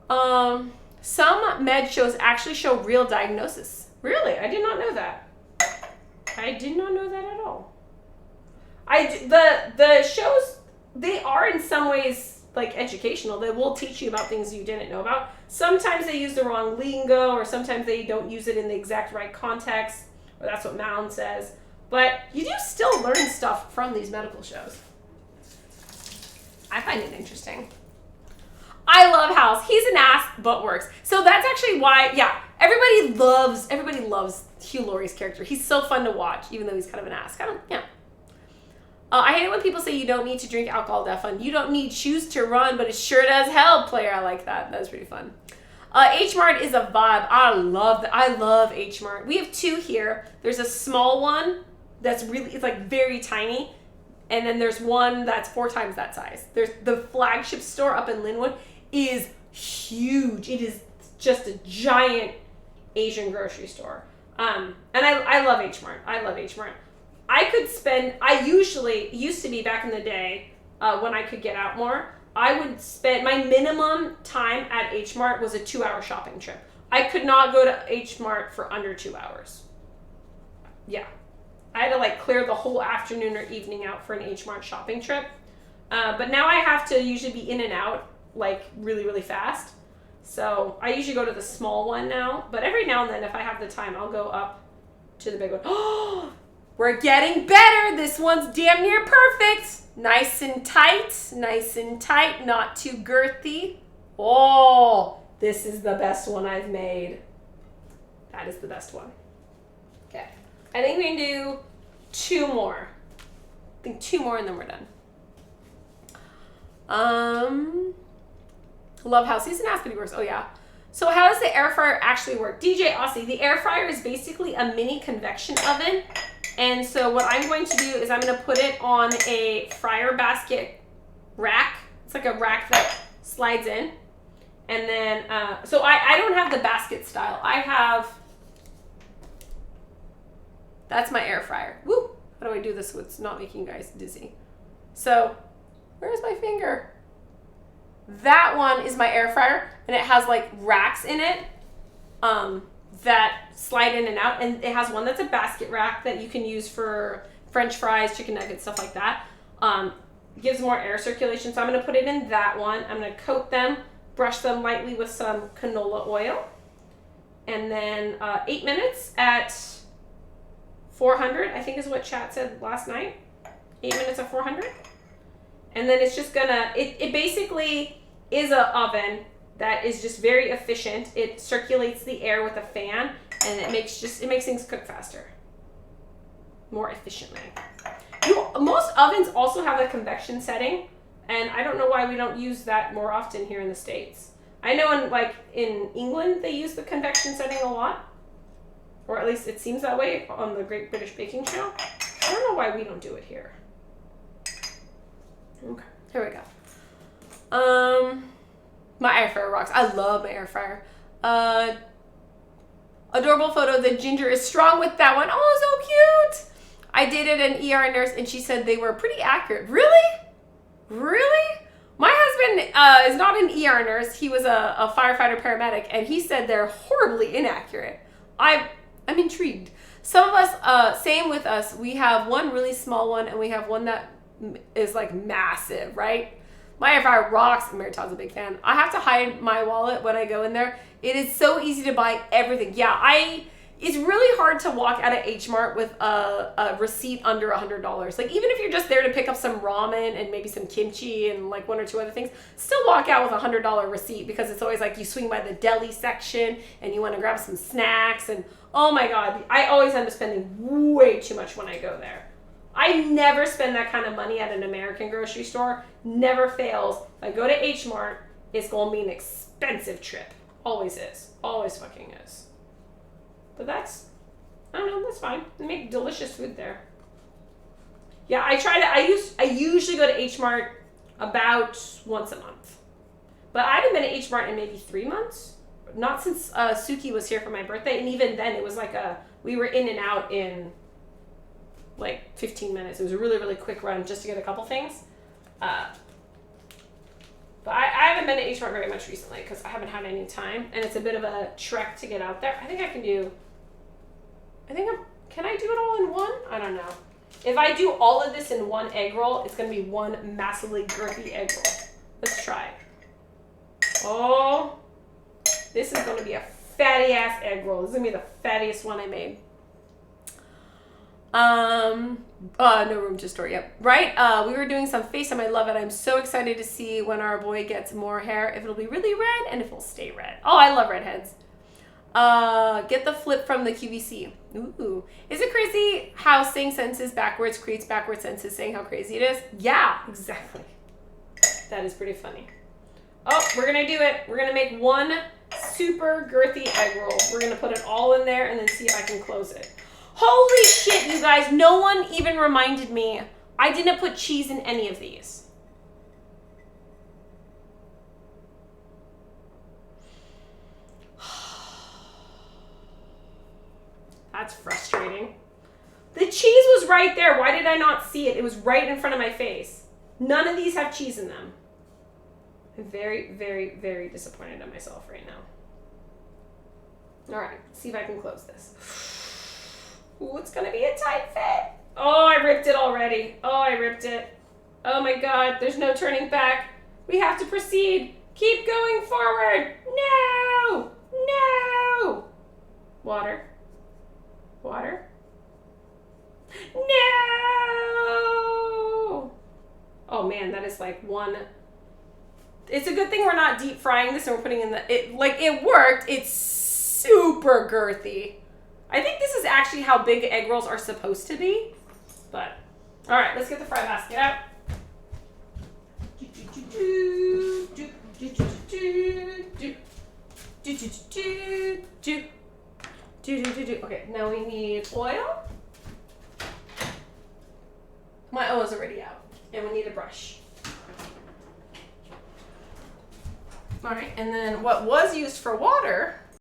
Some med shows actually show real diagnosis. Really? I did not know that. I did not know that at all. The shows, they are in some ways like educational. They will teach you about things you didn't know about. Sometimes they use the wrong lingo, or sometimes they don't use it in the exact right context, or that's what Malin says. But you do still learn stuff from these medical shows. I find it interesting. I love House. He's an ass, but works. So that's actually why, yeah, everybody loves Hugh Laurie's character. He's so fun to watch, even though he's kind of an ass. Yeah. I hate it when people say you don't need to drink alcohol to have fun. You don't need shoes to run, but it sure does help, player. I like that. That was pretty fun. H Mart is a vibe. I love that. I love H Mart. We have two here. There's a small one that's really, it's like very tiny. And then there's one that's 4 times that size. There's the flagship store up in Linwood is huge. It is just a giant Asian grocery store. And I love H Mart. I love H Mart. I usually, used to be back in the day, when I could get out more, I would spend, my minimum time at H Mart was a 2-hour shopping trip. I could not go to H Mart for under 2 hours. Yeah. I had to like clear the whole afternoon or evening out for an H Mart shopping trip. But now I have to usually be in and out like really, really fast. So I usually go to the small one now. But every now and then, if I have the time, I'll go up to the big one. Oh, we're getting better. This one's damn near perfect. Nice and tight, not too girthy. Oh, this is the best one I've made. That is the best one. Okay. I think we can do 2 more. I think 2 more and then we're done. Love House. He's an ass, but he works. Oh, yeah. So how does the air fryer actually work? DJ Aussie, the air fryer is basically a mini convection oven. And so what I'm going to do is I'm going to put it on a fryer basket rack. It's like a rack that slides in. And then, so I don't have the basket style. I have, that's my air fryer. Woo! How do I do this so it's not making you guys dizzy? So, where's my finger? That one is my air fryer, and it has like racks in it that slide in and out, and it has one that's a basket rack that you can use for French fries, chicken nuggets, stuff like that. It gives more air circulation, so I'm going to put it in that one. I'm going to coat them, brush them lightly with some canola oil, and then 8 minutes at 400, I think is what chat said last night. 8 minutes at 400. And then it's just gonna, it basically is an oven that is just very efficient. It circulates the air with a fan, and it makes things cook faster, more efficiently. Most ovens also have a convection setting, and I don't know why we don't use that more often here in the States. I know in England they use the convection setting a lot, or at least it seems that way on the Great British Baking Show. I don't know why we don't do it here. Okay, here we go. My air fryer rocks. I love my air fryer. Adorable photo. The ginger is strong with that one. Oh, so cute. I dated an ER nurse and she said they were pretty accurate. Really? Really? My husband is not an ER nurse. He was a firefighter paramedic, and he said they're horribly inaccurate. I'm intrigued. Some of us, same with us, we have one really small one and we have one that is like massive, right? My air fryer rocks. Mary Todd's a big fan. I have to hide my wallet when I go in there. It is so easy to buy everything. Yeah, it's really hard to walk out of H Mart with a receipt under $100. Like, even if you're just there to pick up some ramen and maybe some kimchi and like 1 or 2 other things, still walk out with a $100 receipt, because it's always like you swing by the deli section and you want to grab some snacks, and oh my God, I always end up spending way too much when I go there. I never spend that kind of money at an American grocery store. Never fails. If I go to H Mart, it's going to be an expensive trip. Always is. Always fucking is. But that's, I don't know, that's fine. They make delicious food there. Yeah, I usually go to H Mart about once a month. But I haven't been to H Mart in maybe 3 months. Not since Suki was here for my birthday. And even then, it was like we were in and out in like 15 minutes. It was a really, really quick run just to get a couple things. But But I haven't been to H Mart very much recently because I haven't had any time, and it's a bit of a trek to get out there. I think I can do. Can I do it all in one? I don't know. If I do all of this in one egg roll, it's gonna be one massively girthy egg roll. Let's try. Oh, this is gonna be a fatty ass egg roll. This is gonna be the fattiest one I made. No room to store. Yep. Right. We were doing some FaceTime. I love it. I'm so excited to see when our boy gets more hair, if it'll be really red and if it'll stay red. Oh, I love redheads. Get the flip from the QVC. Ooh. Is it crazy how saying sentences backwards creates backward sentences, saying how crazy it is? Yeah, exactly. That is pretty funny. Oh, we're gonna do it. We're gonna make one super girthy egg roll. We're gonna put it all in there and then see if I can close it. Holy shit, you guys. No one even reminded me. I didn't put cheese in any of these. That's frustrating. The cheese was right there. Why did I not see it? It was right in front of my face. None of these have cheese in them. I'm very, very, very disappointed in myself right now. All right, let's see if I can close this. Ooh, it's gonna be a tight fit. Oh, I ripped it already. Oh, I ripped it. Oh my God, there's no turning back. We have to proceed. Keep going forward. No, no. Water. Water. No. Oh man, that is like one. It's a good thing we're not deep frying this and we're putting in it worked. It's super girthy. I think this is actually how big egg rolls are supposed to be. But, all right, let's get the fry basket out. Okay, now we need oil. My oil is already out. And we need a brush. All right, and then what was used for water